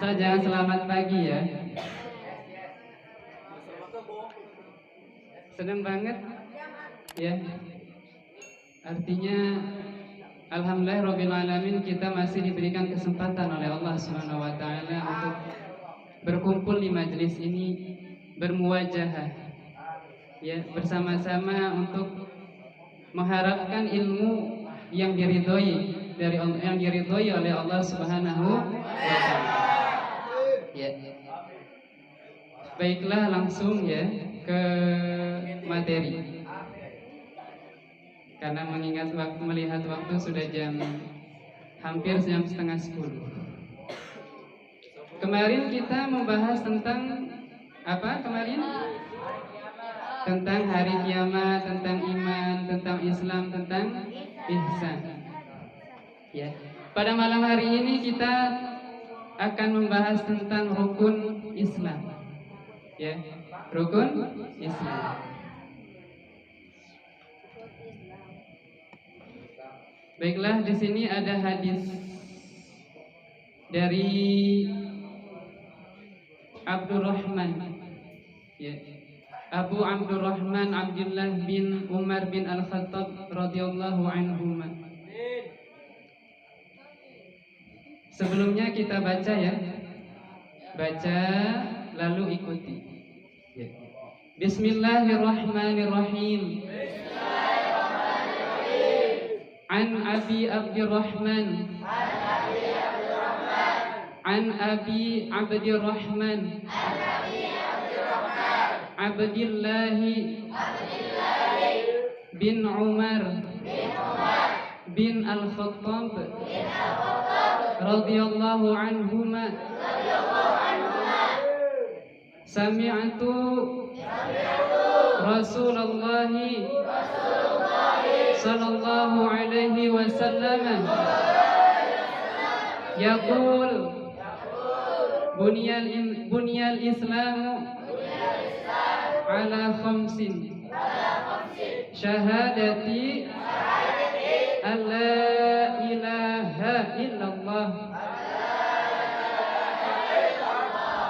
Asal jangan selamat pagi ya. Senang banget ya. Artinya alhamdulillah rabbil alamin, kita masih diberikan kesempatan oleh Allah Subhanahu wa taala untuk berkumpul di majelis ini, bermuwajahah ya, bersama-sama untuk mengharapkan ilmu yang diridhoi oleh Allah Subhanahu wa taala. Ya. Baiklah, langsung ya ke materi. Karena melihat waktu sudah hampir jam 9:30. Kemarin kita membahas tentang apa kemarin? Tentang hari kiamat, tentang iman, tentang Islam, tentang ihsan. Ya. Pada malam hari ini kita akan membahas tentang rukun Islam. Ya, rukun Islam. Baiklah, di sini ada hadis dari Abdurrahman, ya, Abu Abdurrahman Abdullah bin Umar bin Al-Khattab radhiyallahu anhuma. Sebelumnya kita baca ya, baca lalu ikuti. Ya. Bismillahirrahmanirrahim. An Abi Abdurrahman. An Abi Abdurrahman. Abdullah bin Umar bin Al-Khattab radhiyallahu anhuma. Sami'tu Rasulullah sallallahu alaihi wasallam yaqul bunyal Islamu ala khamsin syahadati alla ilaha illallah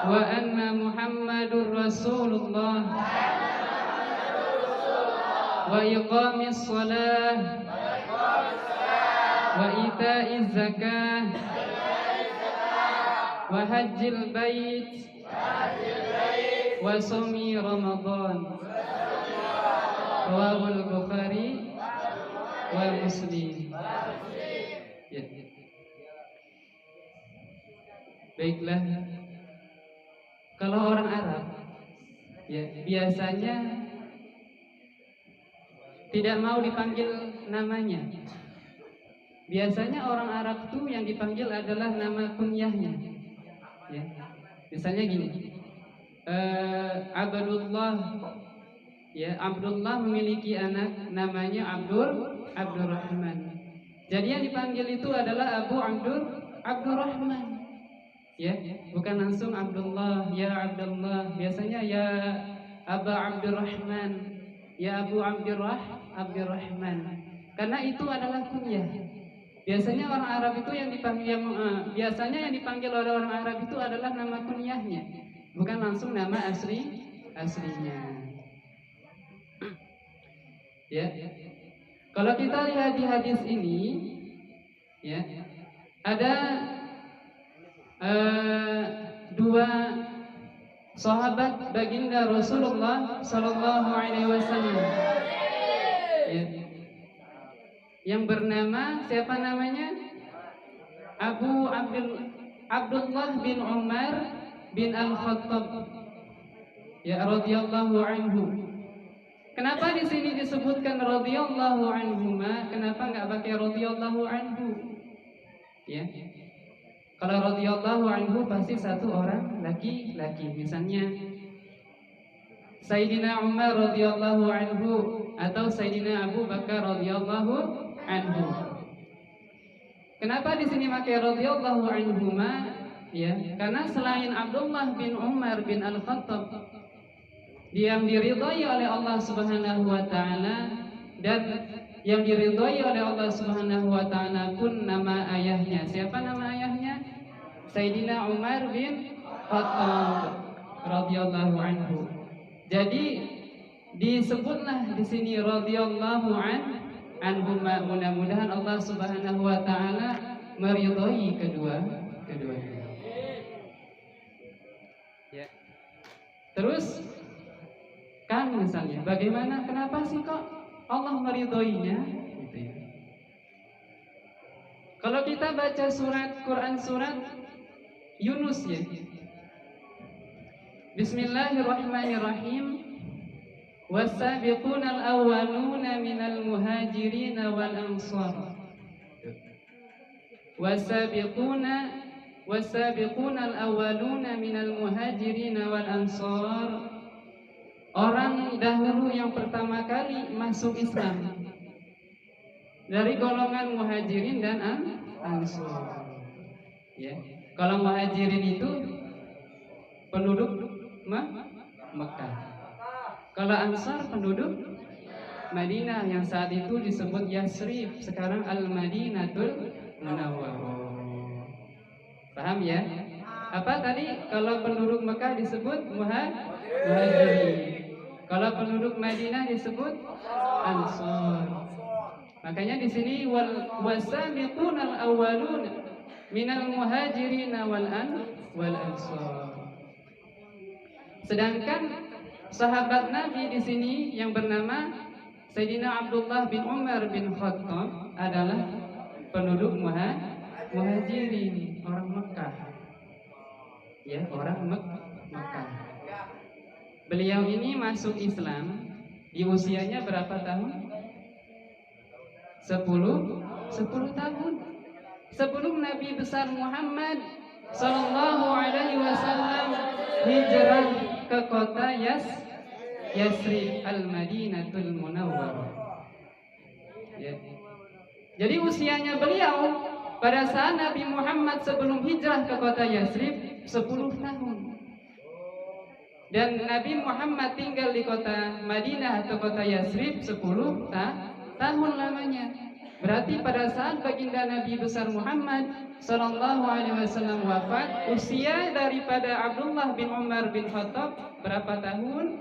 wa anna Muhammadur Rasulullah wa iqamis shalah wa ita'iz zakah wa hajjil bait wa shaumi Ramadan. Rawahul Bukhari wa Muslim. Ya. Baiklah, kalau orang Arab ya biasanya tidak mau dipanggil namanya. Biasanya orang Arab tuh yang dipanggil adalah nama kunyahnya. Ya. Misalnya gini, Abdullah, ya, Abdullah memiliki anak namanya Abdurrahman. Jadi yang dipanggil itu adalah Abdurrahman. Ya, bukan langsung Abdullah, ya Abdullah. Biasanya ya Aba Abdurrahman, ya Abu Abdurrahman. Karena itu adalah kunyah. Biasanya orang Arab itu yang dipanggil oleh orang Arab itu adalah nama kunyahnya, bukan langsung nama aslinya. Ya. Kalau kita lihat di hadis ini, ya, ada dua sahabat baginda Rasulullah Sallallahu Alaihi Wasallam, ya, yang bernama, siapa namanya? Abdullah bin Umar bin Al-Khattab, ya, radhiyallahu anhu. Kenapa di sini disebutkan radhiyallahu anhuma? Kenapa nggak pakai radhiyallahu anhu? Ya. Kalau radhiyallahu anhu pasti satu orang laki-laki. Misalnya Sayyidina Umar radhiyallahu anhu atau Sayyidina Abu Bakar radhiyallahu anhu. Kenapa di sini pakai radhiyallahu anhuma? Ya, karena selain Abdullah bin Umar bin Al-Khattab yang diridhai oleh Allah Subhanahu wa taala, dan yang diridhai oleh Allah Subhanahu wa taala pun nama ayahnya. Siapa nama ayahnya? Sayyidina Umar bin Khattab radhiyallahu anhu. Jadi disebutlah di sini radhiyallahu anhuma, mudah-mudahan Allah Subhanahu wa taala meridhai keduanya. Ya. Terus kan misalnya bagaimana, kenapa sih kok Allah meridhoinya gitu ya. Kalau kita baca Quran surat Yunus ya. Bismillahirrahmanirrahim. Was-sabiqunal awwaluna minal muhajirin wal ansar. Was-sabiqunal awwaluna minal muhajirin wal ansar. Orang dahulu yang pertama kali masuk Islam dari golongan muhajirin dan ansar. Ya. Kalau muhajirin itu penduduk Mekah. Kalau ansar penduduk Madinah yang saat itu disebut Yasrib, sekarang Al-Madinatul Munawwarah. Paham ya? Apa tadi? Kalau penduduk Mekah disebut muhajirin. Kalau penduduk Madinah disebut ansar. Makanya di sini wasabiqunal awwalun minal muhajirin wal ansar. Sedangkan sahabat Nabi di sini yang bernama Sayyidina Abdullah bin Umar bin Khattab adalah penduduk muhajirin, orang Mekah. Ya, orang Mekah. Beliau ini masuk Islam di usianya berapa tahun? 10 tahun. Sebelum Nabi besar Muhammad sallallahu alaihi wasallam hijrah ke kota Yasrib Al-Madinatul Munawwarah. Ya. Jadi usianya beliau pada saat Nabi Muhammad sebelum hijrah ke kota Yasrib 10 tahun. Dan Nabi Muhammad tinggal di kota Madinah atau kota Yasrib 10 tahun lamanya. Berarti pada saat baginda Nabi besar Muhammad sallallahu alaihi wasallam wafat, usia daripada Abdullah bin Umar bin Khattab berapa tahun?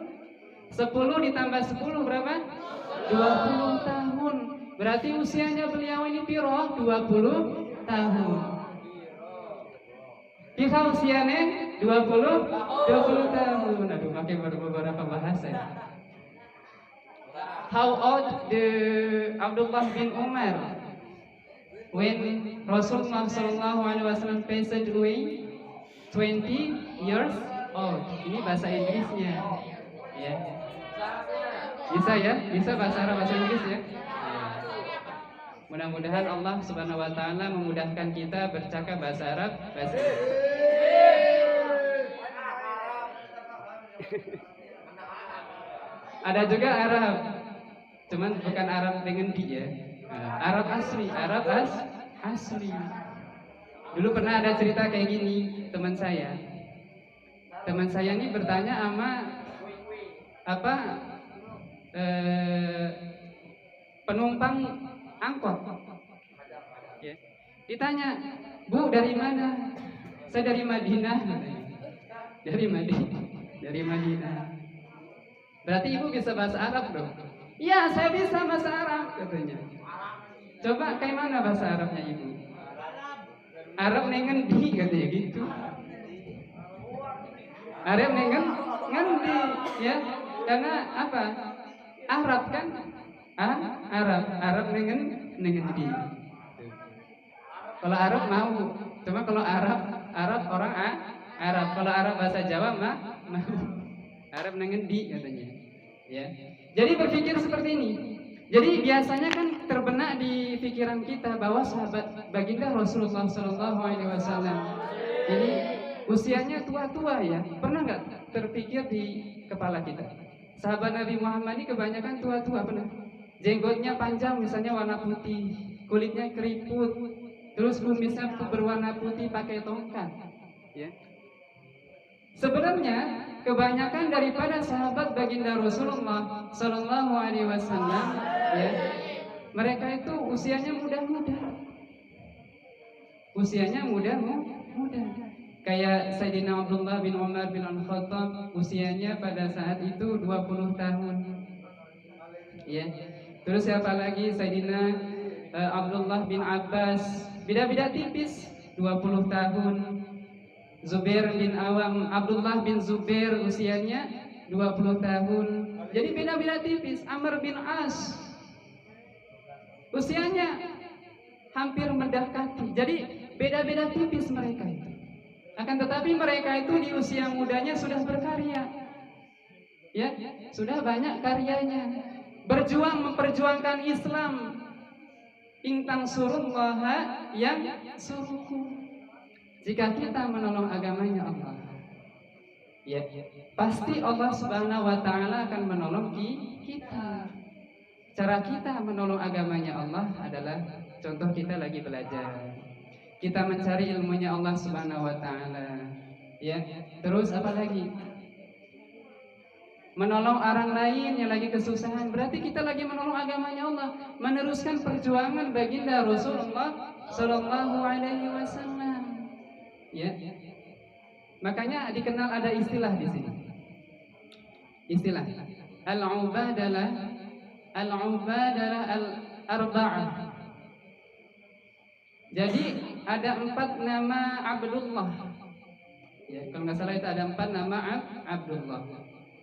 10 ditambah 10 berapa? 20 tahun. Berarti usianya beliau ini piro? 20 tahun. Kita usianya 20 tahun. Aduh, pakai beberapa bahasa ya. How old the Abdullah bin Umar when Rasulullah sallallahu alaihi wasallam passed away? 20 years old. Ini bahasa Inggrisnya. Ya. Bisa ya? Bisa bahasa Arab, bahasa Inggris ya? Mudah-mudahan Allah Subhanahu wa taala memudahkan kita bercakap bahasa Arab, bahasa Inggris. Ada juga Arab. Cuman bukan Arab dengan di ya. Arab asli, asli. Dulu pernah ada cerita kayak gini, teman saya. Teman saya ini bertanya sama penumpang angkot. Ya. Ditanya, "Bu, dari mana?" "Saya dari Madinah." Dari Madinah. Berarti ibu bisa bahasa Arab dong? "Iya, saya bisa bahasa Arab," katanya. Coba kayak mana bahasa Arabnya ibu? Arab nengendi katanya gitu. Arab ngendi ya? Karena apa? Arab kan? Arab nengendi. Kalau Arab mau, cuma kalau Arab orang Arab. Kalau Arab bahasa Jawa mah Arab nengendi katanya. Ya. Jadi berpikir seperti ini. Jadi biasanya kan terbenak di pikiran kita bahwa sahabat baginda Rasulullah sallallahu alaihi wasallam ini usianya tua-tua ya. Pernah nggak terpikir di kepala kita? Sahabat Nabi Muhammad ini kebanyakan tua-tua, pernah? Jenggotnya panjang misalnya warna putih, kulitnya keriput, terus kumisnya berwarna putih pakai tongkat. Ya. Sebenarnya kebanyakan daripada sahabat baginda Rasulullah sallallahu alaihi wasallam ya, mereka itu usianya muda. Usianya muda. Kayak Sayyidina Abdullah bin Umar bin Al-Khattab, usianya pada saat itu 20 tahun. Ya. Terus siapa lagi? Sayyidina Abdullah bin Abbas, beda-beda tipis, 20 tahun. Zubair bin Awam, Abdullah bin Zubair usianya 20 tahun. Jadi beda-beda tipis. Amr bin As usianya hampir mendekati. Jadi beda-beda tipis mereka itu. Akan tetapi mereka itu di usia mudanya sudah berkarya. Ya, sudah banyak karyanya. Berjuang memperjuangkan Islam. Intang surullaha yang suruhku. Jika kita menolong agamanya Allah, ya, pasti Allah Subhanahu wa taala akan menolong kita. Cara kita menolong agamanya Allah adalah, contoh kita lagi belajar. Kita mencari ilmunya Allah Subhanahu wa taala. Ya. Terus apa lagi? Menolong orang lain yang lagi kesusahan, berarti kita lagi menolong agamanya Allah, meneruskan perjuangan baginda Rasulullah sallallahu alaihi wasallam. Ya. Makanya dikenal ada istilah di sini. Istilah al-ubadalah al-arba'ah. Jadi ada 4 nama Abdullah. Ya, kalau nggak salah itu ada 4 nama Abdullah.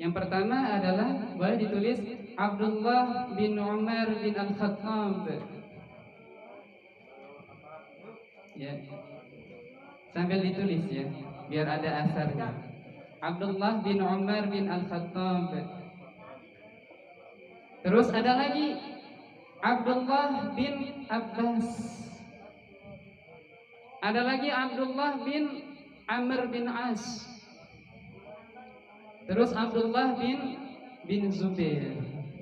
Yang pertama adalah, boleh ditulis, Abdullah bin Umar bin Al-Khattab. Ya. Sambil ditulis ya, biar ada asarnya. Abdullah bin Umar bin Al-Khattab. Terus ada lagi Abdullah bin Abbas. Ada lagi Abdullah bin Amr bin As. Terus Abdullah bin Zubair.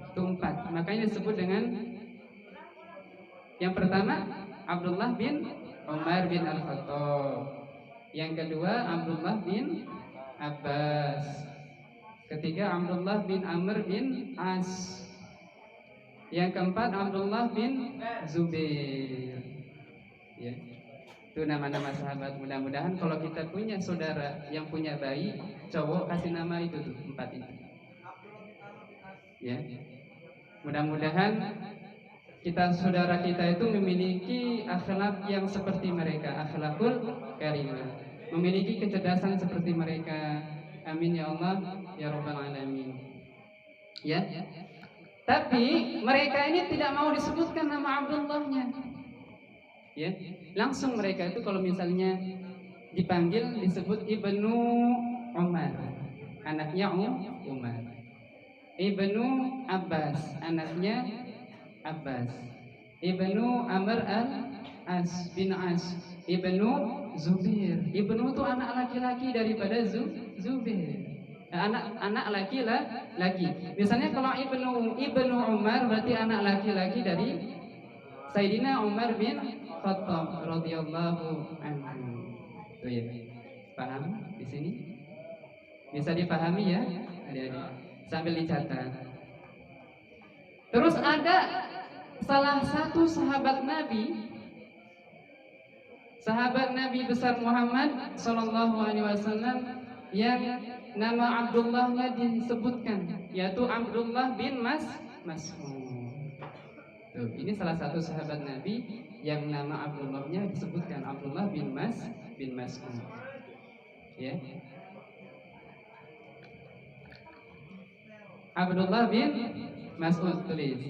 Itu 4. Makanya disebut dengan yang pertama Abdullah bin Umar bin Al-Khattab. Yang kedua Abdullah bin Abbas. Ketiga Abdullah bin Amr bin As. Yang keempat Abdullah bin Zubair. Ya. Itu nama-nama sahabat. Mudah-mudahan kalau kita punya saudara yang punya bayi cowok, kasih nama itu tuh, 4 itu. Ya. Mudah-mudahan saudara kita itu memiliki akhlak yang seperti mereka, akhlakul karimah, memiliki kecerdasan seperti mereka. Amin ya Allah ya rabbal alamin. Ya. Tapi mereka ini tidak mau disebutkan nama Abdullahnya. Ya. Langsung mereka itu kalau misalnya dipanggil disebut Ibnu Umar, anaknya Umar. Ibnu Abbas, anaknya Abbas. Ibnu Amr al-As bin As. Ibnu Zubair. Ibnu itu anak laki-laki daripada Zubair. Anak laki-laki. Misalnya kalau Ibnu Umar berarti anak laki-laki dari Sayyidina Umar bin Khattab radhiyallahu anhu. Tuh ya. Paham di sini? Bisa dipahami ya, adik-adik. Sambil dicatat. Terus ada salah satu sahabat Nabi besar Muhammad sallallahu alaihi wasallam yang nama Abdullahnya disebutkan, yaitu Abdullah bin Mas'ud. Tuh, ini salah satu sahabat Nabi yang nama Abdullahnya disebutkan, Abdullah bin Mas'ud. Ya. Abdullah bin Mas'ud, tulis.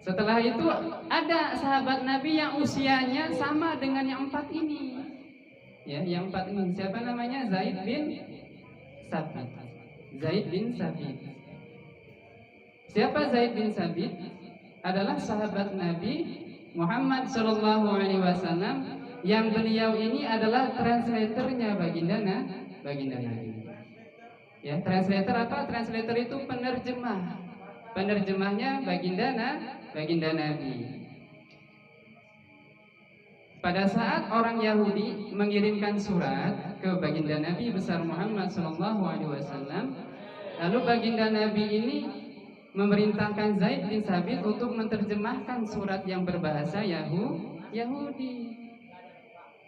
Setelah itu ada sahabat Nabi yang usianya sama dengan yang 4 ini. Ya, yang 4 ini siapa namanya? Zaid bin Sabit. Siapa Zaid bin Sabit? Adalah sahabat Nabi Muhammad sallallahu alaihi wasallam yang beliau ini adalah translatornya baginda Nabi. Ya, translator apa? Translator itu penerjemah. Penerjemahnya baginda Nabi. Pada saat orang Yahudi mengirimkan surat ke baginda Nabi besar Muhammad SAW, lalu baginda Nabi ini memerintahkan Zaid bin Sabit untuk menerjemahkan surat yang berbahasa Yahudi.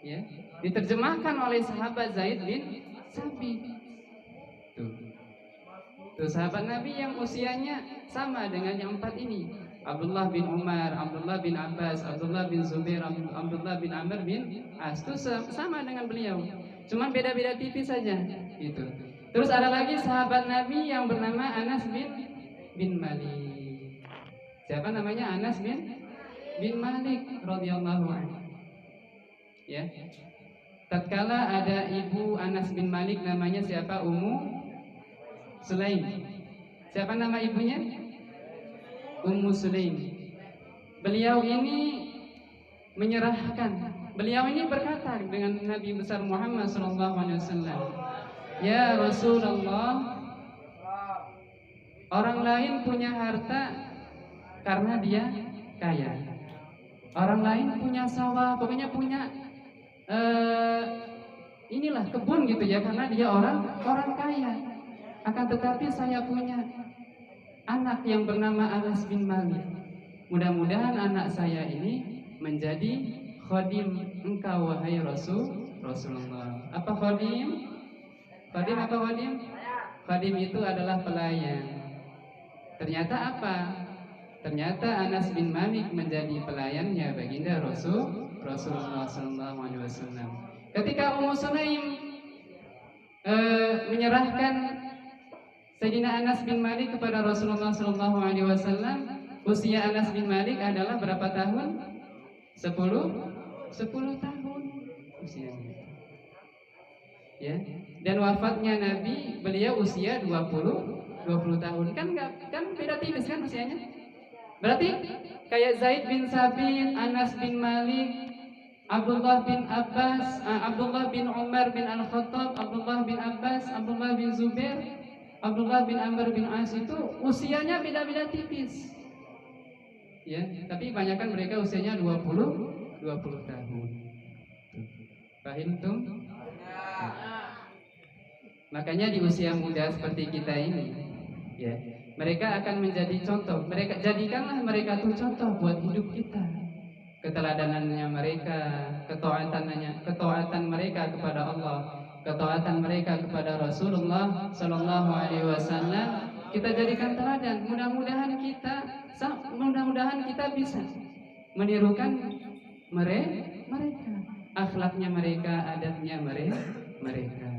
Ya, diterjemahkan oleh sahabat Zaid bin Sabit. Tuh. Tuh sahabat Nabi yang usianya sama dengan yang empat ini. Abdullah bin Umar, Abdullah bin Abbas, Abdullah bin Zubair, Abdullah bin Amr bin As itu sama dengan beliau. Cuman beda-beda tipis saja gitu. Terus ada lagi sahabat Nabi yang bernama Anas bin Malik. Siapa namanya? Anas bin Malik radhiyallahu anhu. Ya. Tatkala ada ibu Anas bin Malik namanya siapa? Ummu Sulaim. Siapa nama ibunya? Ummu Sulaim. Beliau ini menyerahkan. Beliau ini berkata dengan Nabi besar Muhammad SAW, "Ya Rasulullah, orang lain punya harta karena dia kaya. Orang lain punya sawah, pokoknya punya inilah kebun gitu ya, karena dia orang kaya. Akan tetapi saya punya anak yang bernama Anas bin Malik. Mudah-mudahan anak saya ini menjadi khadim engkau wahai Rasulullah." Apa khadim? Khadim apa khadim? Khadim itu adalah pelayan. Ternyata apa? Ternyata Anas bin Malik menjadi pelayannya baginda Rasulullah SAW. Ketika Ummu Sulaim menyerahkan Sayyidina Anas bin Malik kepada Rasulullah SAW, usia Anas bin Malik adalah berapa tahun? 10 tahun usianya. Ya. Dan wafatnya Nabi beliau usia 20 tahun. Kan beda tipis kan usianya? Berarti kayak Zaid bin Sabit, Anas bin Malik, Abdullah bin Abbas, Abdullah bin Umar bin Al-Khattab, Abdullah bin Abbas, Abdullah bin Zubair, Abdullah bin Amr bin As itu usianya beda-beda tipis. Ya, tapi kebanyakan mereka usianya 20 tahun. Paham tuh? Makanya di usia muda seperti kita ini, ya, mereka akan menjadi contoh. Jadikanlah mereka tuh contoh buat hidup kita. Keteladanannya mereka, ketaatan mereka kepada Allah, ketaatan mereka kepada Rasulullah Sallallahu Alaihi Wasallam, kita jadikan teladan. Mudah-mudahan kita bisa menirukan mereka, akhlaknya mereka, adatnya mereka.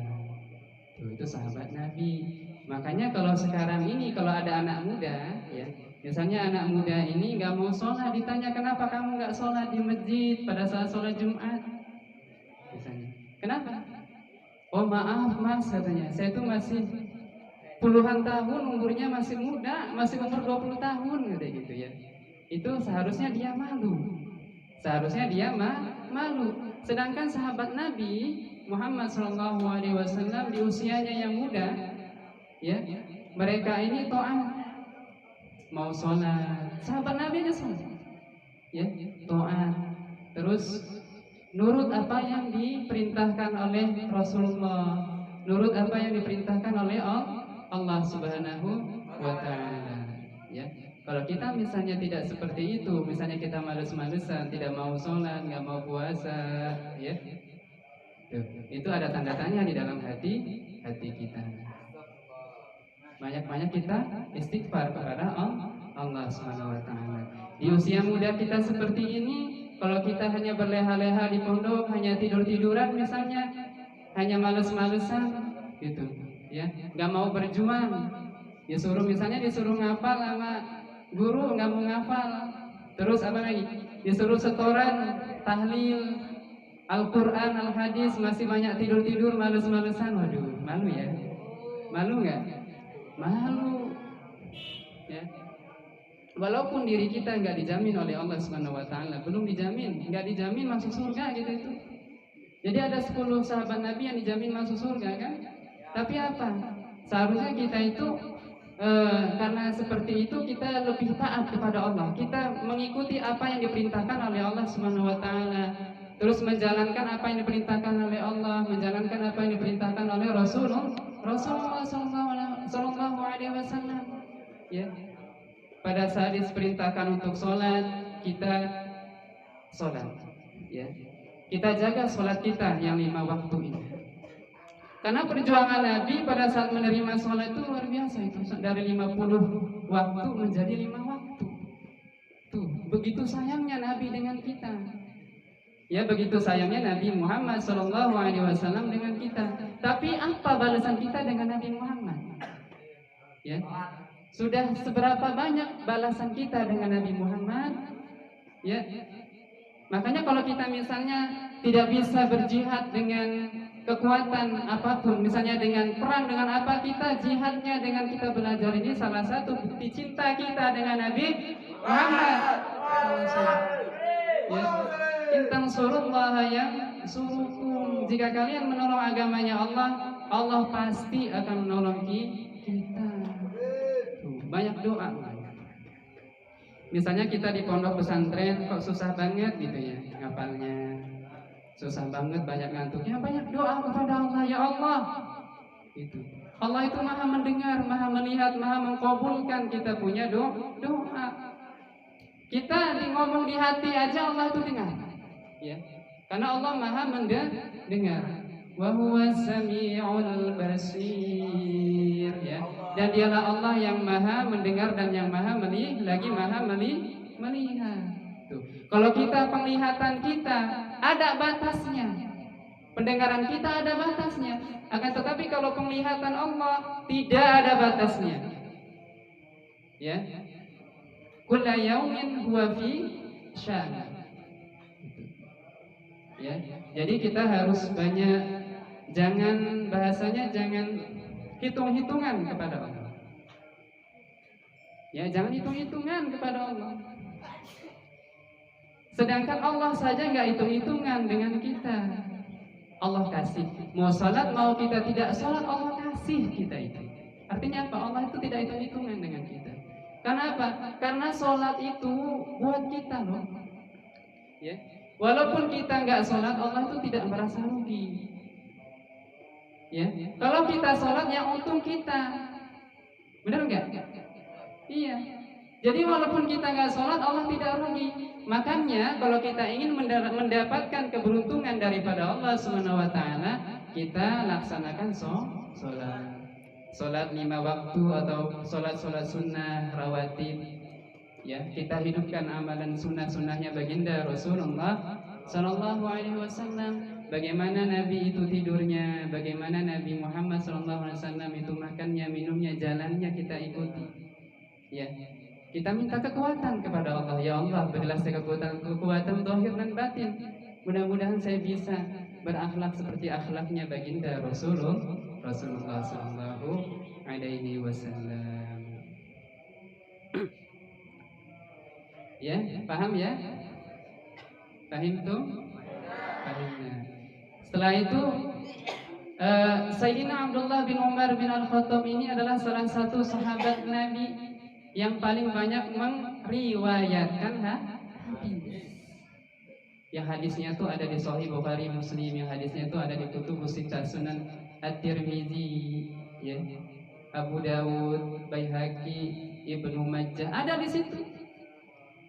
Itu sahabat Nabi. Makanya kalau sekarang ini kalau ada anak muda, ya, misalnya anak muda ini nggak mau sholat, ditanya kenapa kamu nggak sholat di masjid pada saat sholat Jumat, misalnya, kenapa? Oh maaf mas, katanya, saya tuh masih puluhan tahun, umurnya masih muda, masih umur 20 tahun, kayak gitu ya. Itu seharusnya dia malu. Malu. Sedangkan sahabat Nabi Muhammad SAW di usianya yang muda, ya, mereka ini taat, mau sholat, sahabat Nabi aja sholat, ya, taat, terus nurut apa yang diperintahkan oleh Rasulullah, nurut apa yang diperintahkan oleh Allah Subhanahu wa Ta'ala. Ya, kalau kita misalnya tidak seperti itu, misalnya kita males-malesan, tidak mau sholat, nggak mau puasa, ya, itu ada tanda tanya di dalam hati kita. Banyak-banyak kita istighfar kepada Allah Subhanahu wa Ta'ala. Di usia muda kita seperti ini, kalau kita hanya berleha-leha di pondok, hanya tidur-tiduran misalnya, hanya males-malesan gitu, ya, nggak mau berjuang, disuruh ngafal sama guru nggak mau ngafal, terus apa lagi, disuruh setoran tahlil Al-Quran, Al-Hadis, masih banyak tidur-tidur, males-malesan. Waduh, malu ya? Malu nggak? Malu, ya. Walaupun diri kita nggak dijamin oleh Allah Subhanahu Wa Taala, belum dijamin, nggak dijamin masuk surga gitu itu. Jadi ada 10 sahabat Nabi yang dijamin masuk surga kan? Tapi apa? Seharusnya kita itu karena seperti itu kita lebih taat kepada Allah. Kita mengikuti apa yang diperintahkan oleh Allah Subhanahu Wa Taala. Terus menjalankan apa yang diperintahkan oleh Allah, menjalankan apa yang diperintahkan oleh Rasulullah Sallallahu Alaihi Wasallam. Ya, pada saat diperintahkan untuk sholat, kita sholat. Ya, kita jaga sholat kita yang 5 waktu ini. Karena perjuangan Nabi pada saat menerima sholat itu luar biasa, itu dari 50 waktu menjadi 5 waktu. Tuh, begitu sayangnya Nabi dengan kita. Ya, begitu sayangnya Nabi Muhammad SAW dengan kita. Tapi apa balasan kita dengan Nabi Muhammad? Ya, sudah seberapa banyak balasan kita dengan Nabi Muhammad? Ya, makanya kalau kita misalnya tidak bisa berjihad dengan kekuatan apapun, misalnya dengan perang, dengan apa, kita jihadnya dengan kita belajar. Ini salah satu bukti cinta kita dengan Nabi Muhammad. Ya, intang surullaha yang surukum. Jika kalian menolong agamanya Allah, Allah pasti akan menolong kita. Banyak doa. Misalnya kita di pondok pesantren kok susah banget gitu ya ngapalnya, susah banget, banyak ngantuknya, banyak doa kepada Allah. Ya Allah, itu Allah itu maha mendengar, maha melihat, maha mengkabulkan kita punya doa. Kita ngomong di hati aja Allah itu dengar, ya, karena Allah maha mendengar. Wa huwas samiul basir, ya. Dan dialah Allah yang maha mendengar dan yang maha melihat. Tuh. Kalau kita penglihatan kita ada batasnya, pendengaran kita ada batasnya. Akan tetapi kalau penglihatan Allah tidak ada batasnya. Ya. Kulla yaumin huwa fi sya'n. Ya. Jadi kita harus banyak, jangan bahasanya jangan hitung-hitungan kepada Allah. Ya, jangan hitung-hitungan kepada Allah. Sedangkan Allah saja nggak hitung-hitungan dengan kita. Allah kasih. Mau salat, mau kita tidak salat, Allah kasih kita itu. Artinya apa? Allah itu tidak hitung-hitungan dengan kita. Karena apa? Karena salat itu buat kita loh. Ya. Walaupun kita nggak salat, Allah itu tidak merasa rugi. Ya. Kalau kita salat, yang untung kita. Benar nggak? Iya. Jadi walaupun kita nggak sholat, Allah tidak rugi. Makanya kalau kita ingin mendapatkan keberuntungan daripada Allah SWT, kita laksanakan sholat. Sholat 5 waktu atau sholat sunnah rawatib. Ya, kita hidupkan amalan sunnah-sunnahnya baginda Rasulullah Sallallahu Alaihi Wasallam. Bagaimana Nabi itu tidurnya, bagaimana Nabi Muhammad Sallallahu Alaihi Wasallam itu makannya, minumnya, jalannya kita ikuti. Ya, kita minta kekuatan kepada Allah. Ya Allah, berilah saya kekuatan zahir dan batin. Mudah-mudahan saya bisa berakhlak seperti akhlaknya baginda Rasulullah Sallallahu Alaihi Wasallam. Ya, paham ya? Paham tuh? Pahimnya. Setelah itu, Sayyidina Abdullah bin Umar bin Al-Khattab ini adalah salah satu sahabat Nabi yang paling banyak meriwayatkan hadis. Yang hadisnya itu ada di Sahih Bukhari Muslim, yang hadisnya itu ada di Kutubus Sittah, Sunan At-Tirmizi, ya, Abu Dawud, Baihaqi, Ibnu Majah, ada di situ.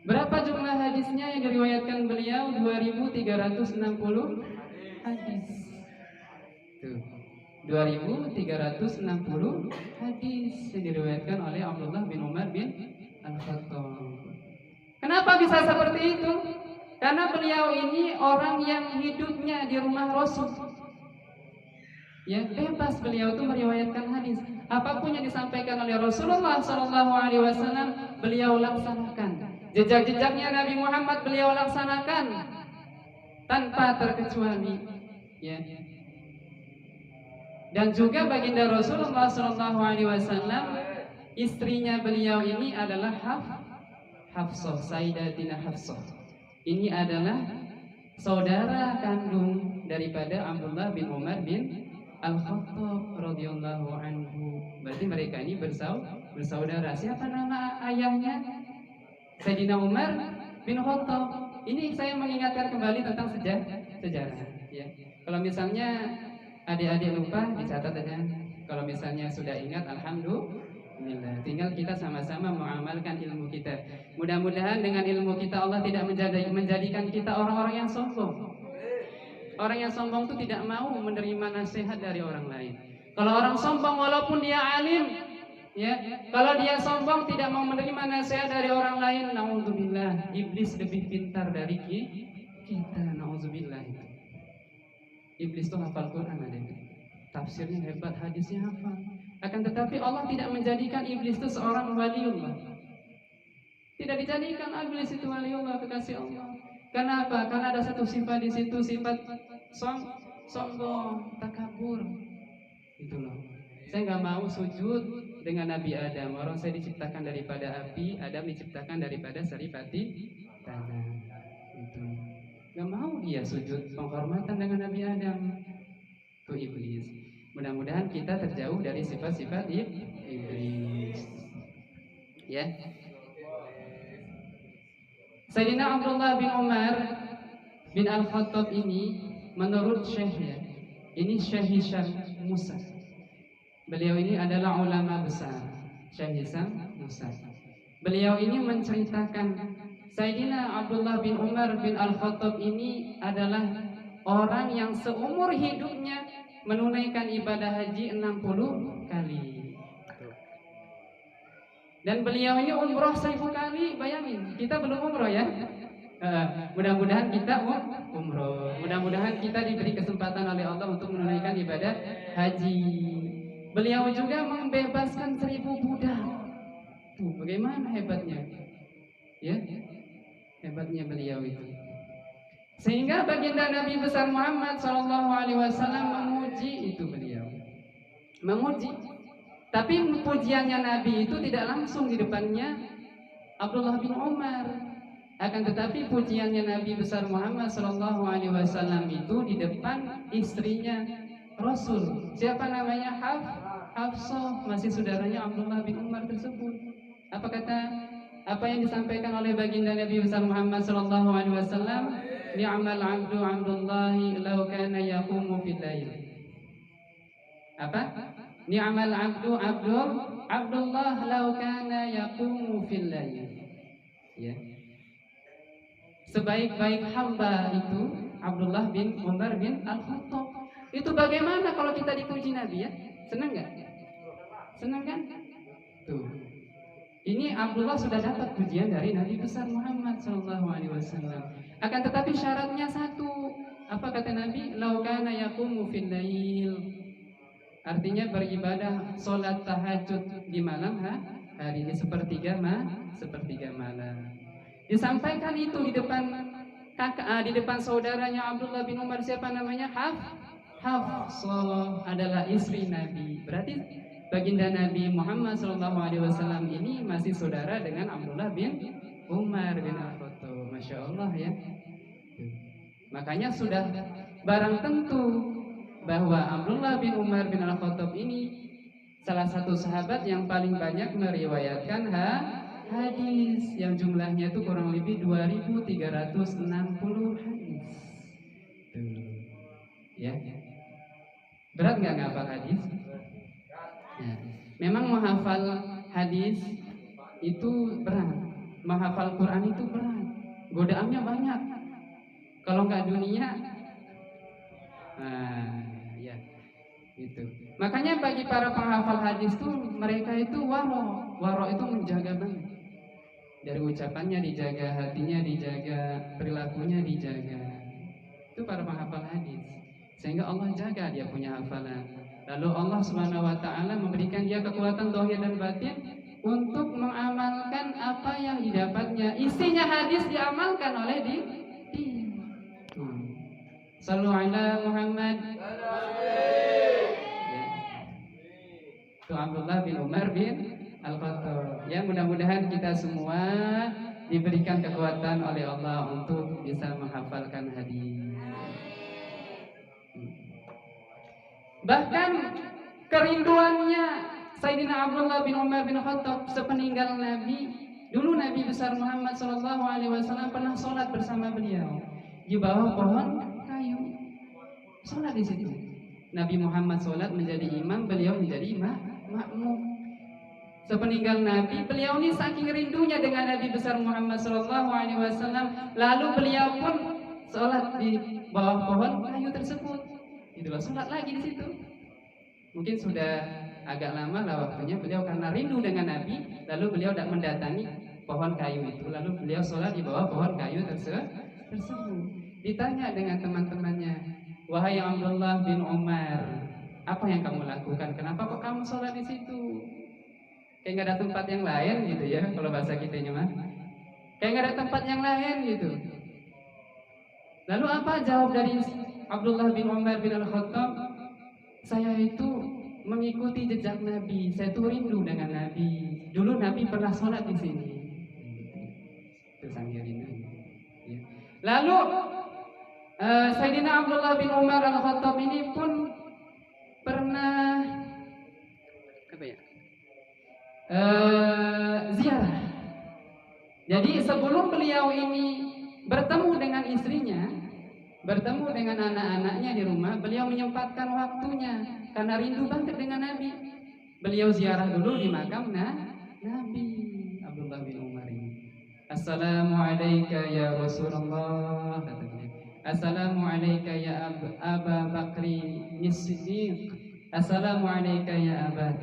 Berapa jumlah hadisnya yang diriwayatkan beliau? 2360 hadis. Tuh. 2360 hadis yang diriwayatkan oleh Abdullah bin Umar bin Al-Khattab. Kenapa bisa seperti itu? Karena beliau ini orang yang hidupnya di rumah Rasul. Ya, bebas beliau itu meriwayatkan hadis. Apapun yang disampaikan oleh Rasulullah SAW, beliau laksanakan. Jejak-jejaknya Nabi Muhammad beliau laksanakan tanpa terkecuali. Ya. Dan juga baginda Rasulullah SAW, istrinya beliau ini adalah Hafsah, Sayyidatina Hafsah. Ini adalah saudara kandung daripada Abdullah bin Umar bin Al-Khattab radhiyallahu anhu. Berarti mereka ini bersaudara. Siapa nama ayahnya? Sayyidina Umar bin Khattab. Ini saya mengingatkan kembali tentang sejarah. Ya. Kalau misalnya adik-adik lupa, dicatat aja. Kalau misalnya sudah ingat, alhamdulillah. Tinggal kita sama-sama mengamalkan ilmu kita. Mudah-mudahan dengan ilmu kita Allah tidak menjadikan kita orang-orang yang sombong. Orang yang sombong itu tidak mau menerima nasihat dari orang lain. Kalau orang sombong walaupun dia alim, ya, kalau dia sombong tidak mau menerima nasihat dari orang lain, naudzubillah, iblis lebih pintar dari kita, naudzubillah. Iblis itu hafal Quran ada, tafsirnya hebat, hadisnya hafal. Akan tetapi Allah tidak menjadikan iblis itu seorang waliullah. Tidak dijadikan iblis itu waliullah, kekasih Allah. Kenapa? Karena ada satu sifat di situ, sifat sombong, takabur. Itu loh. Saya nggak mau sujud dengan Nabi Adam. Orang saya diciptakan daripada api, Adam diciptakan daripada saripati tanah. Itu. Nggak mau dia sujud penghormatan dengan Nabi Adam. Itu iblis. Mudah-mudahan kita terjauh dari sifat-sifat iblis. Ya. Sayyidina Abdullah bin Umar bin Al-Khattab ini menurut Syekhnya, ini Syekh Hisham Musa. Beliau ini adalah ulama besar, Syekh Hisham Musa. Beliau ini menceritakan Sayyidina Abdullah bin Umar bin Al-Khattab ini adalah orang yang seumur hidupnya menunaikan ibadah haji 60 kali. Dan beliau ini umroh 1000 kali, bayangin. Kita belum umroh ya. Mudah-mudahan kita umroh. Mudah-mudahan kita diberi kesempatan oleh Allah untuk menunaikan ibadah haji. Beliau juga membebaskan 1000 budak. Tuh, bagaimana hebatnya? Ya, hebatnya beliau itu. Sehingga baginda Nabi besar Muhammad SAW memuji itu beliau. Memuji. Tapi pujiannya Nabi itu tidak langsung di depannya Abdullah bin Umar. Akan tetapi pujiannya Nabi besar Muhammad SAW itu di depan istrinya Rasul. Siapa namanya? Hafsah, masih saudaranya Abdullah bin Umar tersebut. Apa yang disampaikan oleh baginda Nabi besar Muhammad SAW? Ni'mal 'abdu 'abdullahi law kana yaqumu fil lail. Apa? Ni'mal 'abdu Abdullah law kana yaqumu fil lail. Ya. Sebaik-baik hamba itu Abdullah bin Umar bin Al-Khattab. Itu bagaimana kalau kita dipuji Nabi ya? Senang enggak? Senang kan? Tuh. Ini Abdullah sudah dapat pujian dari Nabi besar Muhammad SAW. Akan tetapi syaratnya satu. Apa kata Nabi? Law kana yaqumu fil lail. Artinya beribadah sholat tahajud di malam hari ini sepertiga malam. Disampaikan itu di depan saudaranya Abdullah bin Umar. Siapa namanya? Hafsah adalah istri Nabi. Berarti baginda Nabi Muhammad SAW ini masih saudara dengan Abdullah bin Umar bin Al-Khattab. Masya Allah ya. Makanya sudah barang tentu bahwa Abdullah bin Umar bin Al-Khattab ini salah satu sahabat yang paling banyak meriwayatkan hadis yang jumlahnya itu kurang lebih 2360 hadis. Ya. Berat nggak ngapal hadis? Ya. Memang menghafal hadis itu berat. Menghafal Quran itu berat. Godaannya banyak. Kalau nggak dunia, ya, gitu. Makanya bagi para penghafal hadis tuh mereka itu waro itu menjaga banget. Dari ucapannya dijaga, hatinya dijaga, perilakunya dijaga. Itu para penghafal hadis. Sehingga Allah jaga dia punya hafalan. Lalu Allah SWT memberikan dia kekuatan zahir dan batin untuk mengamalkan apa yang didapatnya. Isinya hadis diamalkan oleh dia. Sallu ala Muhammad. Itu Abdullah bin Umar bin Al-Khattab. Ya, mudah-mudahan kita semua diberikan kekuatan oleh Allah untuk bisa menghafalkan hadis. Bahkan kerinduannya Sayyidina Abdullah bin Umar bin Khattab sepeninggal Nabi. Dulu Nabi besar Muhammad SAW pernah sholat bersama beliau di bawah pohon kayu. Sholat di situ. Nabi Muhammad sholat menjadi imam, beliau menjadi makmum. Sepeninggal Nabi, beliau ini saking rindunya dengan Nabi besar Muhammad SAW, lalu beliau pun sholat di bawah pohon kayu tersebut. Itu loh, sholat lagi di situ. Mungkin sudah agak lama lah waktunya beliau karena rindu dengan Nabi, lalu beliau tidak mendatangi pohon kayu itu, lalu beliau sholat di bawah pohon kayu tersebut. Ditanya dengan teman-temannya, wahai Abdullah bin Umar, apa yang kamu lakukan? Kenapa kok kamu sholat di situ? Kayak nggak ada tempat yang lain gitu ya, kalau bahasa kita mah. Kayak nggak ada tempat yang lain gitu. Lalu apa jawab dari Abdullah bin Umar bin Al-Khattab? Saya itu mengikuti jejak Nabi. Saya itu rindu dengan Nabi. Dulu Nabi pernah sholat di sini. Itu sambil rindu. Ya. Lalu Sayyidina Abdullah bin Umar Al-Khattab ini pun pernah apa ya? Ziarah. Jadi sebelum beliau ini bertemu dengan istrinya, bertemu dengan anak-anaknya di rumah, beliau menyempatkan waktunya karena rindu banget dengan Nabi. Beliau ziarah dulu di makam Nabi Abdullah bin Umar ini. Assalamualaikum ya Rasulullah, kata beliau. Assalamualaikum ya Aba Bakri Siddiq. Assalamualaikum ya Abah.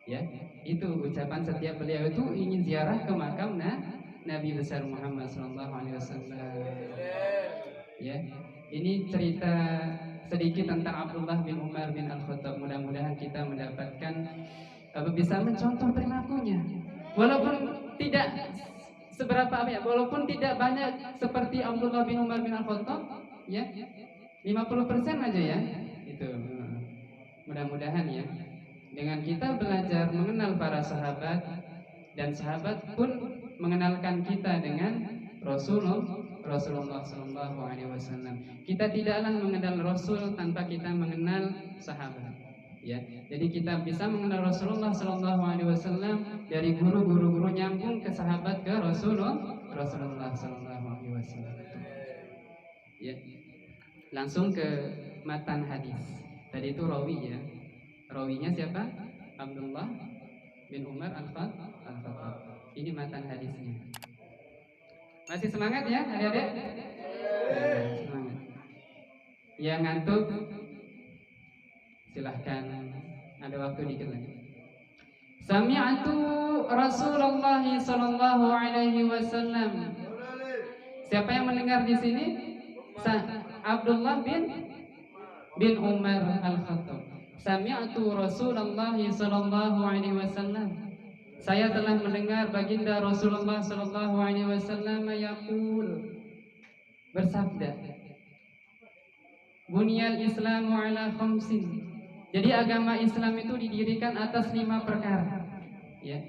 Ya, itu ucapan setiap beliau itu ingin ziarah ke makam Nabi besar Muhammad SAW. Ya, ini cerita sedikit tentang Abdullah bin Umar bin Al-Khattab. Mudah-mudahan kita mendapatkan bisa mencontoh perilakunya. Walaupun tidak seberapa walaupun tidak banyak seperti Abdullah bin Umar bin Al-Khattab, ya, 50% aja ya. Itu. Mudah-mudahan ya. Dengan kita belajar mengenal para sahabat dan sahabat pun mengenalkan kita dengan Rasulullah Sallallahu Alaihi Wasallam. Kita tidaklah mengenal Rasul tanpa kita mengenal sahabat. Ya, jadi kita bisa mengenal Rasulullah Sallallahu Alaihi Wasallam dari guru nyambung ke sahabat ke Rasulullah Sallallahu Alaihi Wasallam. Ya, langsung ke matan hadis. Tadi itu rawi ya. Rawinya siapa? Abdullah bin Umar Al-Khattab. Ini matan hadisnya. Masih semangat ya adik-adik? Semangat. Yang ngantuk silahkan, ada waktu dikit lagi. Sami'atu Rasulullah sallallahu alaihi wasallam. Siapa yang mendengar di sini? Abdullah bin Umar Al-Khattab. Sami'tu Rasulullah sallallahu alaihi wasallam. Saya telah mendengar baginda Rasulullah sallallahu alaihi wasallam yaqul, bersabda, Bunyal Islamu ala khamsin. Jadi agama Islam itu didirikan atas 5 perkara. Ya.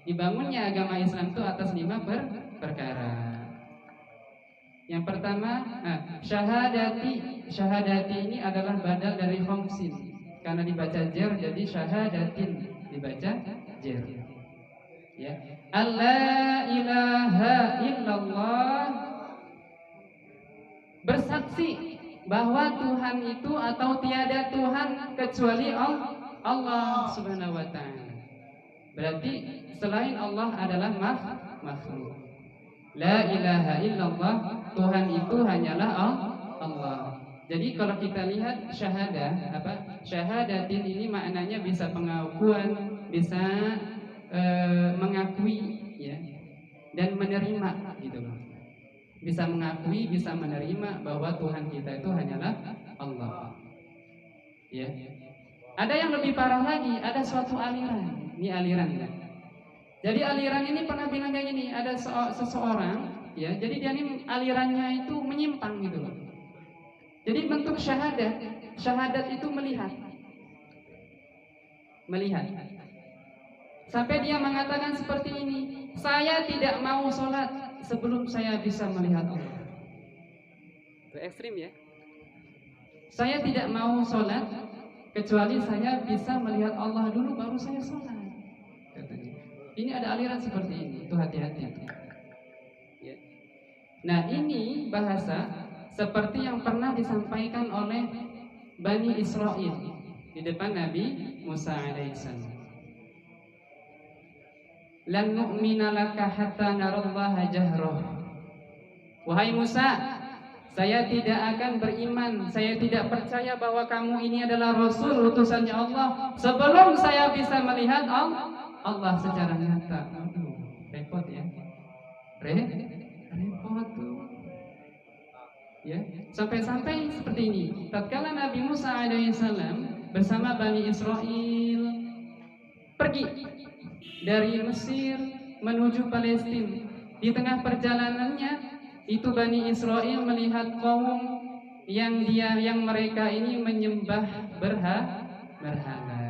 Dibangunnya agama Islam itu atas 5 perkara. Yang pertama, syahadati. Syahadati ini adalah badal dari khamsin. Karena dibaca jer jadi syahadatin, dibaca jer. Ya. Allah ilaha illallah, bersaksi bahwa Tuhan itu atau tiada Tuhan kecuali Allah Subhanahu wa taala. Berarti selain Allah adalah makhluk. La ilaha illallah, Tuhan itu hanyalah Allah. Jadi kalau kita lihat syahadah, syahadatin ini maknanya bisa pengakuan, bisa mengakui, ya, dan menerima, gitu loh. Bisa mengakui, bisa menerima bahwa Tuhan kita itu hanyalah Allah. Ya. Ada yang lebih parah lagi, ada suatu aliran. Ini aliran ya. Jadi aliran ini pernah bilang kayak gini, ada seseorang, ya, jadi dia ini alirannya itu menyimpang gitu loh. Jadi bentuk syahadat itu melihat. Sampai dia mengatakan seperti ini, saya tidak mau sholat sebelum saya bisa melihat Allah. Itu ekstrim ya. Saya tidak mau sholat kecuali saya bisa melihat Allah dulu baru saya sholat. Ini ada aliran seperti ini, itu hati-hati. Ya. Nah ini bahasa seperti yang pernah disampaikan oleh Bani Israel di depan Nabi Musa alaihissalam. Lan nu'mina laka hatta narallaha jahrah. Wahai Musa, saya tidak akan beriman, saya tidak percaya bahwa kamu ini adalah Rasul utusannya Allah sebelum saya bisa melihat Allah secara nyata. Aduh, repot ya. Repot tuh. Ya, sampai-sampai seperti ini. Tatkala Nabi Musa alaihissalam bersama Bani Israel pergi dari Mesir menuju Palestina, di tengah perjalanannya itu Bani Israel melihat kaum yang mereka ini menyembah berhala.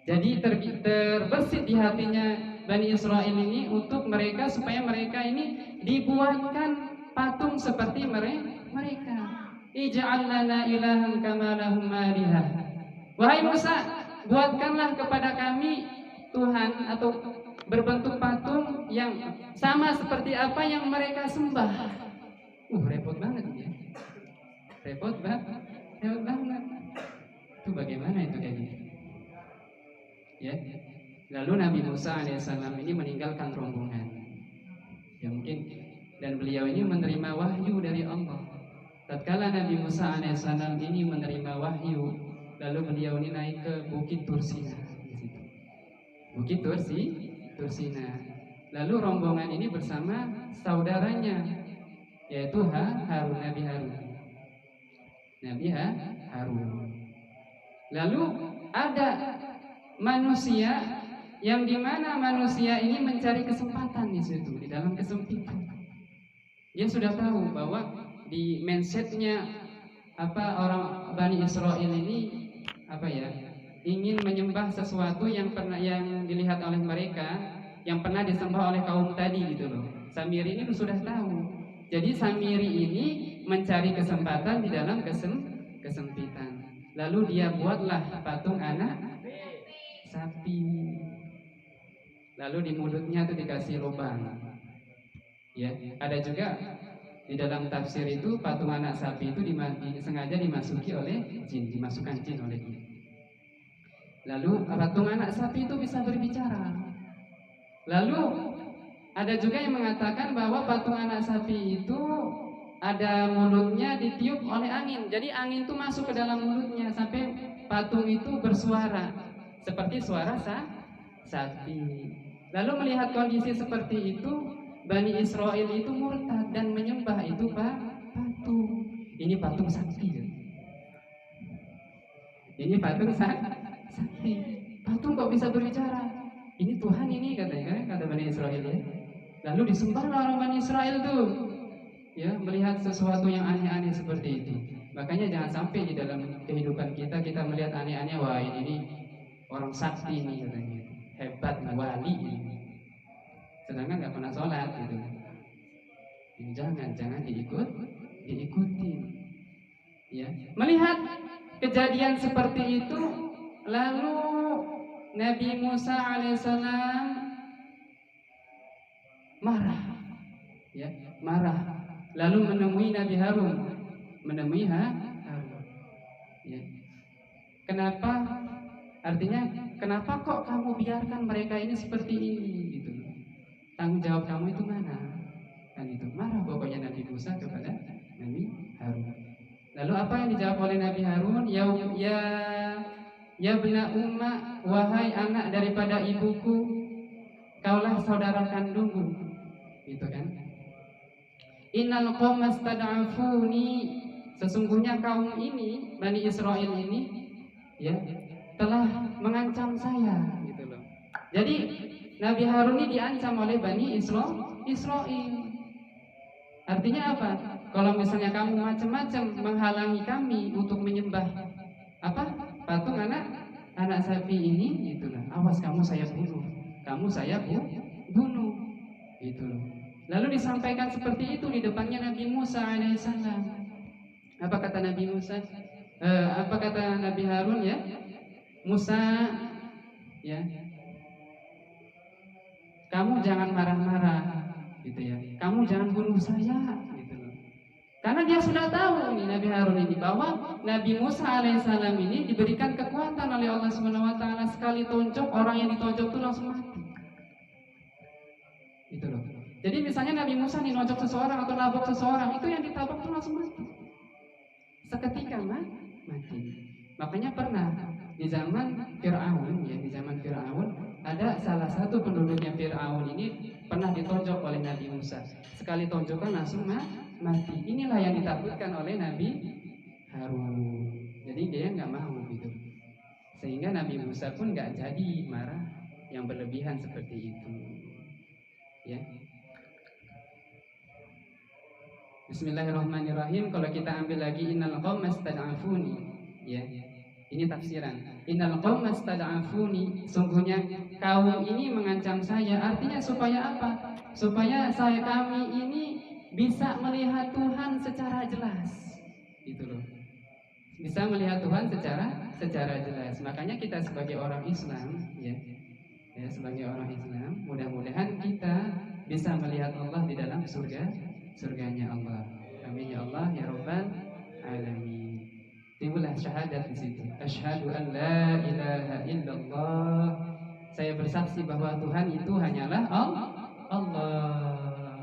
Jadi terbersit di hatinya Bani Israel ini untuk mereka supaya mereka ini dibuatkan patung seperti mereka. Ij'al lana ilahan kama lahum alihah. Wahai Musa, buatkanlah kepada kami Tuhan atau berbentuk patung yang sama seperti apa yang mereka sembah. Repot banget ya. Repot banget. Itu bagaimana itu kayak gitu? Ya. Lalu Nabi Musa alaihissalam ini meninggalkan rombongan. Ya mungkin dan beliau ini menerima wahyu dari Allah. Tatkala Nabi Musa alaihissalam ini menerima wahyu, lalu beliau ini naik ke Bukit Tursina di situ. Bukit Tursina. Lalu rombongan ini bersama saudaranya yaitu Nabi Harun. Lalu ada manusia yang dimana manusia ini mencari kesempatan di situ, di dalam kesempitan. Dia sudah tahu bahwa di mindsetnya orang Bani Israel ini ingin menyembah sesuatu yang dilihat oleh mereka, yang pernah disembah oleh kaum tadi gitu loh. Samiri ini sudah tahu. Jadi Samiri ini mencari kesempatan di dalam kesempitan. Lalu dia buatlah patung anak sapi. Lalu di mulutnya itu dikasih lubang. Ya, ada juga di dalam tafsir itu patung anak sapi itu sengaja dimasuki oleh jin, dimasukkan jin oleh jin. Lalu patung anak sapi itu bisa berbicara. Lalu ada juga yang mengatakan bahwa patung anak sapi itu ada mulutnya ditiup oleh angin. Jadi angin itu masuk ke dalam mulutnya sampai patung itu bersuara seperti suara sapi. Lalu melihat kondisi seperti itu, Bani Israel itu murtad dan menyembah itu patung. Ini patung sakti. Ini patung sakti. Patung kok bisa berbicara? Ini Tuhan ini katanya, kata Bani Israel ya. Lalu disembahlah orang Bani Israel tuh. Ya, melihat sesuatu yang aneh-aneh seperti itu. Makanya jangan sampai di dalam kehidupan kita melihat aneh-aneh, wah ini orang sakti ini katanya. Hebat, wali ini. Sedangkan nggak pernah sholat gitu. Jangan diikuti. Ya, melihat kejadian seperti itu, lalu Nabi Musa alaihissalam marah. Lalu menemui Nabi Harun, Harun. Ya. Kenapa? Artinya, kenapa kok kamu biarkan mereka ini seperti ini? Gitu. Tanggung jawab kamu itu mana? Kan itu marah pokoknya Nabi Musa kepada Nabi Harun. Lalu apa yang dijawab oleh Nabi Harun? Ya bena umma, wahai anak daripada ibuku, kaulah saudara kandungku. Gitu kan? Innal qauma stad'afuni, sesungguhnya kaum ini, Bani Israel ini, ya, telah mengancam saya, gitu loh. Jadi Nabi Harun ini diancam oleh Bani Israel. Artinya apa? Kalau misalnya kamu macam-macam menghalangi kami untuk menyembah patung anak sapi ini, gitulah. Awas kamu saya bunuh, gitu loh. Lalu disampaikan seperti itu di depannya Nabi Musa alaihissalam. Apa kata Nabi Musa? Apa kata Nabi Harun ya? Musa, ya, kamu jangan marah-marah, gitu ya. Kamu jangan bunuh saya, gitu loh. Karena dia sudah tahu nih Nabi Harun ini bahwa Nabi Musa alaihissalam ini diberikan kekuatan oleh Allah SWT, sekali tonjok orang yang ditonjok itu langsung mati. Gitu loh. Jadi misalnya Nabi Musa nih nonjok seseorang atau nabok seseorang, itu yang ditabok tuh langsung mati. Seketika mati. Makanya pernah di zaman Fir'aun, ya di zaman Fir'aun ada salah satu penduduknya Fir'aun ini pernah ditonjok oleh Nabi Musa. Sekali tonjokan langsung mati. Inilah yang ditakutkan oleh Nabi Harun. Jadi dia nggak mau gitu. Sehingga Nabi Musa pun nggak jadi marah yang berlebihan seperti itu. Ya. Bismillahirrahmanirrahim. Kalau kita ambil lagi innal qauma stad'afuni, ya. Ini tafsiran. Innal qauma stad'afuni, sungguhnya kaum ini mengancam saya. Artinya supaya apa? Supaya kami ini bisa melihat Tuhan secara jelas. Gitu loh. Bisa melihat Tuhan secara jelas. Makanya kita sebagai orang Islam, ya sebagai orang Islam, mudah-mudahan kita bisa melihat Allah di dalam surganya Allah. Amin ya Allah ya Rabbal alamin. Timbullah syahadat di situ. Asyhadu an la ilaha illallah. Saya bersaksi bahwa Tuhan itu hanyalah Allah.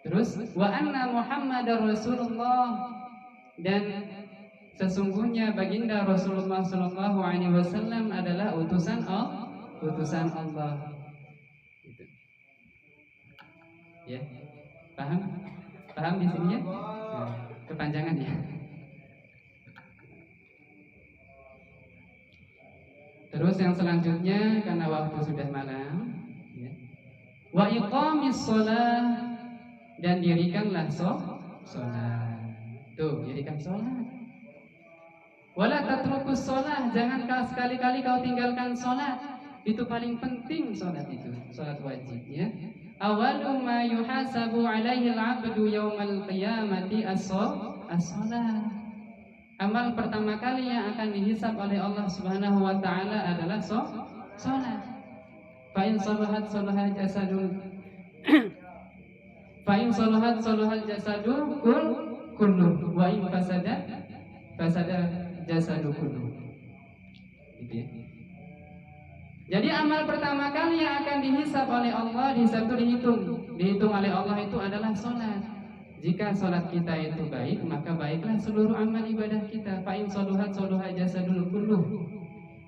Terus wa anna Muhammadar Rasulullah, dan sesungguhnya baginda Rasulullah Shallallahu Alaihi Wasallam adalah utusan Allah. Gitu. Ya, paham di sini ya? Nah, kepanjangan ya. Terus yang selanjutnya karena waktu sudah malam, ya. Wa iqamis shalah, dan dirikanlah sholat. Tuh, dirikan sholat. Wala tatrukus sholat, jangan sekali-kali kau tinggalkan sholat. Itu paling penting sholat itu, sholat wajib ya. Awalu ma yuhasabu alaihi al-'abdu yaumal qiyamati as-sholat. Amal pertama kali yang akan dihisab oleh Allah Subhanahu wa taala adalah sholat. Fa in salahat salaha jasadun fa in salahat salahal jasadu kullu wa in fasada jasadu kullu. Gitu ya. Jadi amal pertama kali yang akan dihisab oleh Allah, dihisab itu dihitung oleh Allah itu adalah sholat. Jika sholat kita itu baik, maka baiklah seluruh amal ibadah kita. Fa in salahat salaha jasadul kullu.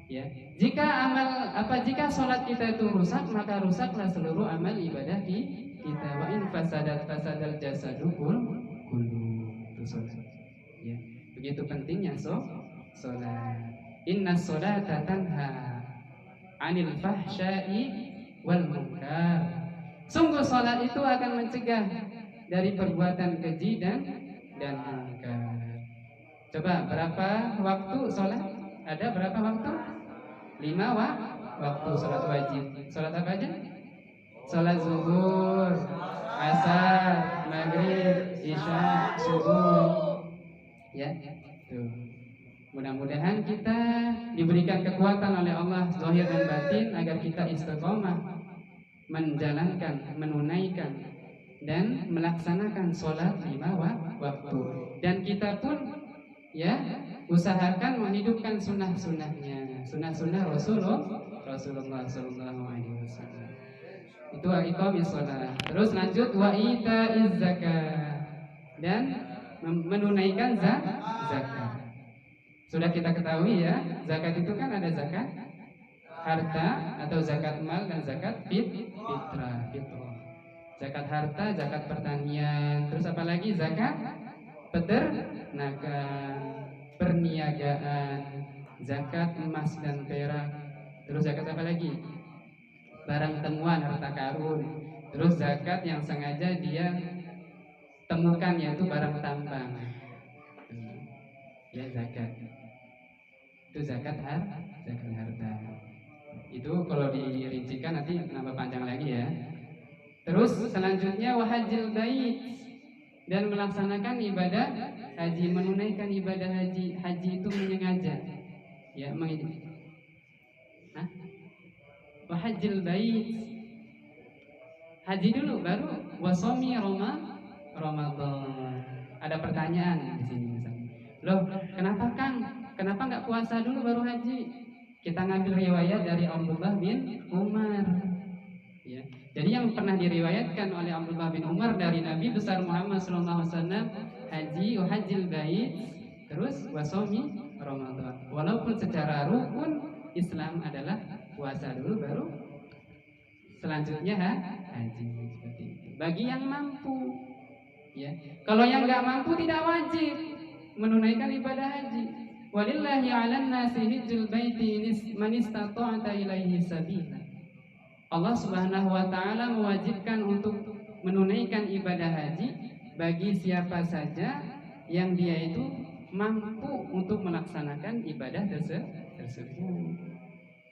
Ya. Jika sholat kita itu rusak, maka rusaklah seluruh amal ibadah kita. Wa in fasadal jasadu kullu. Itu sholat. Ya. Begitu pentingnya sholat. Inna sholata tanha 'anil fahsya'i wal munkar. Sungguh sholat itu akan mencegah dari perbuatan keji dan munkar. Coba berapa waktu sholat? Ada berapa waktu? 5 waktu sholat wajib. Sholat apa aja? Sholat zuhur, asar, maghrib, isya, subuh. Ya, tuh. Mudah-mudahan kita diberikan kekuatan oleh Allah zahir dan batin agar kita istiqomah menjalankan, menunaikan dan melaksanakan sholat 5 waktu. Dan kita pun ya usahakan menghidupkan sunnah-sunnahnya, sunnah-sunnah Rasulullah Sallallahu Alaihi Wasallam. Itu iqamis sholat. Terus lanjut wa itaiz zakat, dan menunaikan zakat. Sudah kita ketahui ya, zakat itu kan ada zakat harta atau zakat mal dan zakat fitrah. Zakat harta, zakat pertanian, terus apa lagi? Zakat peternakan, perniagaan, zakat emas dan perak. Terus zakat apa lagi? Barang temuan, harta karun. Terus zakat yang sengaja dia temukan, yaitu barang tambang. Ya, zakat. Itu zakat harta. Itu kalau dirincikan nanti nambah panjang lagi ya. Terus selanjutnya wahajil bait, dan melaksanakan ibadah haji, menunaikan ibadah haji. Haji itu menyengaja, ya wahajil bait, haji dulu baru wasomi Ramadan. Ada pertanyaan di sini misalnya. Loh, kenapa Kang? Kenapa nggak puasa dulu baru haji? Kita ngambil riwayat dari Abdullah bin Umar. Ya. Jadi yang pernah diriwayatkan oleh Abdullah bin Umar dari Nabi besar Muhammad SAW, haji hajil bait, terus wasomi Ramadan. Walaupun secara rukun Islam adalah puasa dulu baru selanjutnya haji, seperti itu. Bagi yang mampu, ya. Kalau yang nggak mampu tidak wajib menunaikan ibadah haji. Walillahi 'alan nasi hijjul baiti man istata'ta ilaihi sabila. Allah Subhanahu wa taala mewajibkan untuk menunaikan ibadah haji bagi siapa saja yang dia itu mampu untuk melaksanakan ibadah tersebut.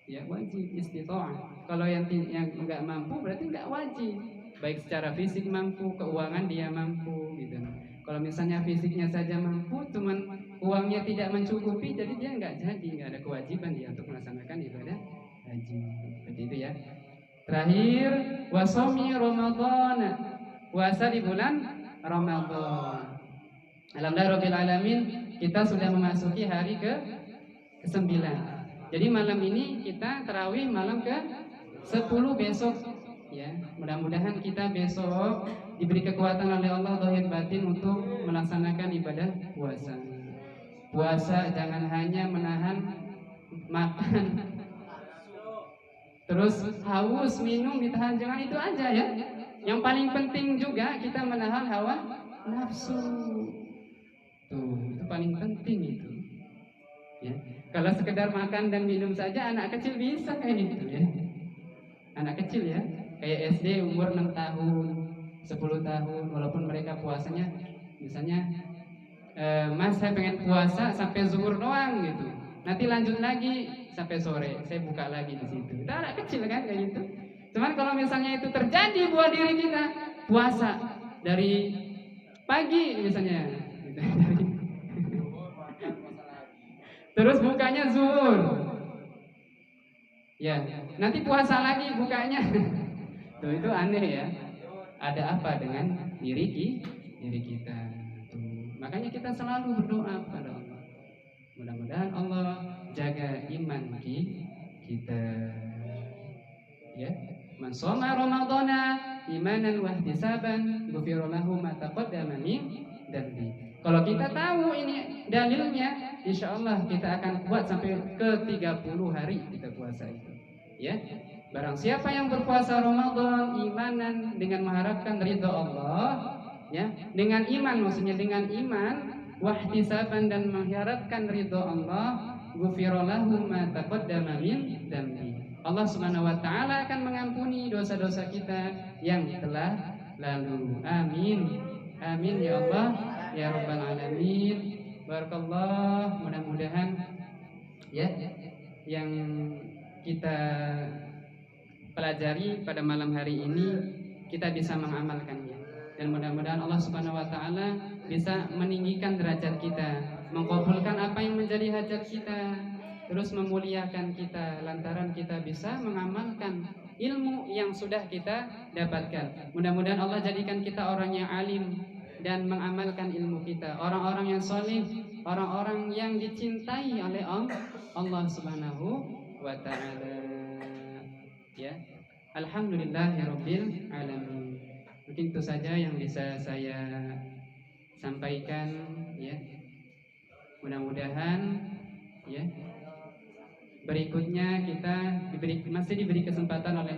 Ya wajib istita'ah. Kalau yang nggak mampu berarti nggak wajib. Baik secara fisik mampu, keuangan dia mampu gitu. Kalau misalnya fisiknya saja mampu, cuman uangnya tidak mencukupi, jadi dia nggak ada kewajiban dia untuk melaksanakan ibadah haji. Seperti itu ya. Terakhir, wasomi Ramadan, puasa di bulan Ramadan. Alhamdulillahirabbil alamin, kita sudah memasuki hari ke-9. Jadi malam ini kita tarawih malam ke-10 besok ya. Mudah-mudahan kita besok diberi kekuatan oleh Allah zahir batin untuk melaksanakan ibadah puasa. Puasa jangan hanya menahan makan, terus haus minum ditahan, jangan itu aja ya. Yang paling penting juga kita menahan hawa nafsu. Tuh, itu paling penting itu. Ya. Kalau sekedar makan dan minum saja anak kecil bisa kayak gitu ya. Anak kecil ya, kayak SD umur 6 tahun, 10 tahun, walaupun mereka puasanya misalnya Mas saya pengen puasa sampai zuhur doang gitu. Nanti lanjut lagi sampai sore, saya buka lagi di situ. Itu anak kecil kan kayak gitu. Cuman kalau misalnya itu terjadi buat diri kita, puasa dari pagi misalnya gitu. Terus bukanya zuhur. Ya, nanti puasa lagi bukanya. Tuh itu aneh ya. Ada apa dengan diri kita? Tuh. Makanya kita selalu berdoa kepada Allah. Mudah-mudahan Allah jaga iman kita. Ya. Man shoma Ramadhana imanan wa ihtisaban ghufira lahu ma taqaddama min dzambi. Kalau kita tahu ini dalilnya, insya Allah kita akan kuat sampai ke 30 hari kita puasa itu. Ya, barang siapa yang berpuasa Ramadan imanan dengan mengharapkan ridha Allah, ya, dengan iman maksudnya dengan iman, wahtisaban dan mengharapkan ridha Allah, ghufira lahu ma taqaddama min dzambi. Allah Subhanahu wa taala akan mengampuni dosa-dosa kita yang telah lalu. Amin. Amin ya Allah ya rabbal alamin. Barakallah, mudah-mudahan ya yang kita pelajari pada malam hari ini kita bisa mengamalkannya, dan mudah-mudahan Allah Subhanahu wa taala bisa meninggikan derajat kita, mengabulkan apa yang menjadi hajat kita, terus memuliakan kita lantaran kita bisa mengamalkan ilmu yang sudah kita dapatkan. Mudah-mudahan Allah jadikan kita orang yang alim dan mengamalkan ilmu kita, orang-orang yang soleh, orang-orang yang dicintai oleh Allah Subhanahu wa ta'ala. Ya, alhamdulillahirabbil alamin. Mungkin itu saja yang bisa saya sampaikan ya. Mudah-mudahan ya berikutnya kita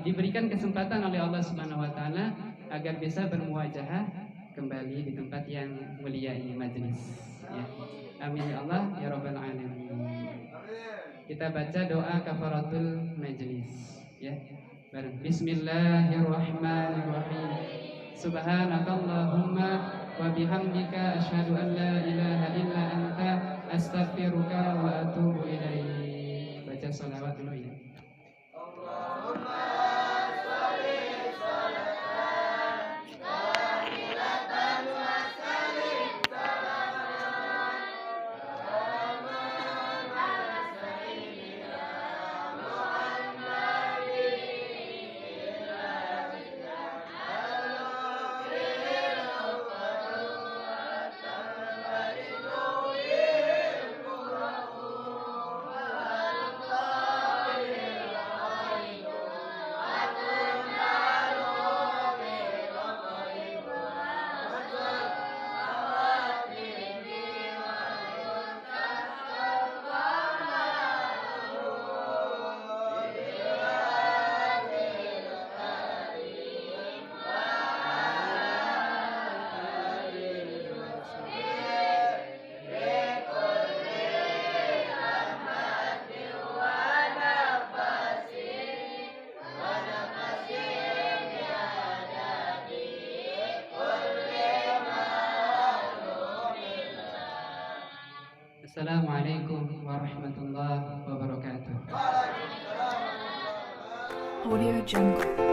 diberikan kesempatan oleh Allah Subhanahu wa taala agar bisa bermuajahah kembali di tempat yang mulia ini, majelis ya. Amin ya Allah ya rabbal alamin. Kita baca doa kafaratul majlis ya. Bismillahirrahmanirrahim. Subhanakallahumma wa bihamdika asyhadu an la ilaha illa anta astaghfiruka wa atubu ilaik. Baca shalawat dulu ya. Allahumma Wassalamualaikum warahmatullahi wabarakatuh. Audio Jungle.